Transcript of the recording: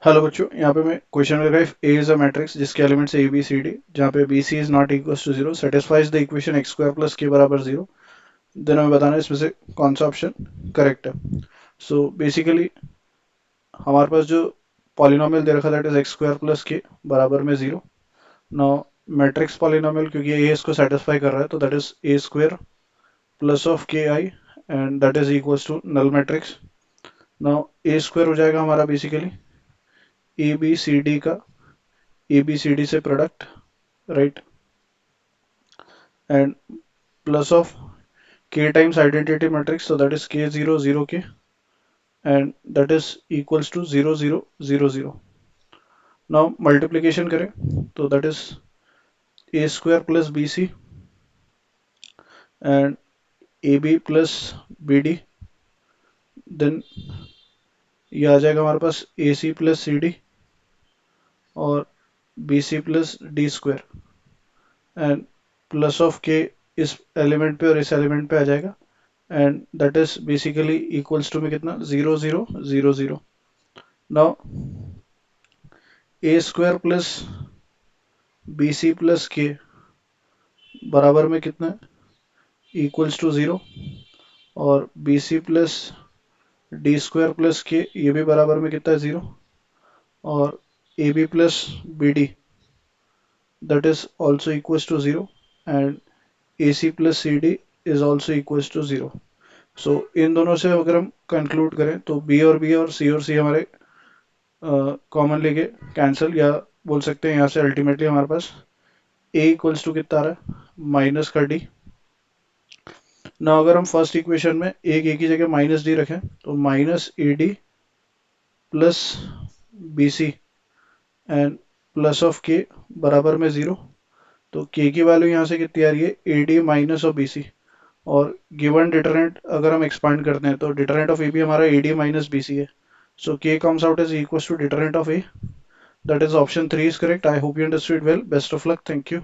Hello बच्चों, यहाँ पे मैं क्वेश्चन कर रहा है ए इज अ मैट्रिक्स जिसके elements a B C d, जहाँ पे b c is not equal to zero, satisfies the equation x square plus के बराबर जीरो। देन हमें बताना है इसमें से कौन सा ऑप्शन करेक्ट है। सो बेसिकली हमारे पास जो पॉलिनोमियल दे रखा that is x square plus के बराबर में जीरो। नाउ मैट्रिक्स पॉलिनोमियल क्योंकि ये इसको सेटिस्फाई कर रहा है तो that is A square plus of K I and that is equals to null matrix. Now A square हो जाएगा हमारा basically A B C D का, ए बी सी डी से product, right, and plus of k times identity matrix, so that is k0 0 k, and that is equals to 0 0 0 0. Now multiplication करें तो that is a square plus bc and ab plus bd, then ये आ जाएगा हमारे पास ac plus cd और bc plus d square and plus of k इस element पे और इस एलिमेंट पे आ जाएगा and that is basically equals to में कितना 0 0 0 0. Now A square plus B C plus के बराबर में कितना है इक्वल्स टू जीरो, और B C plus D square plus K ये भी बराबर में कितना है जीरो, और A B plus B D that is also equals to zero and A C plus C D is also equals to zero. So इन दोनों से अगर हम कंक्लूड करें तो बी और सी हमारे कॉमन लेके कैंसिल, या बोल सकते हैं यहाँ से अल्टीमेटली हमारे पास ए इक्वल्स टू कितना आ रहा है माइनस का डी. ना अगर हम फर्स्ट इक्वेशन में एक की जगह माइनस डी रखें तो minus a d plus B c and plus of k बराबर में जीरो. तो के की वैल्यू यहाँ से कितनी आ रही है a d minus of b c, और गिवन डिटरेंट अगर हम एक्सपांड करते हैं तो डिटरेंट ऑफ ए बी हमारा a d minus b c है. So k comes out as equal to determinant of a. That is option 3 is correct. I hope you understood well. Best of luck. Thank you.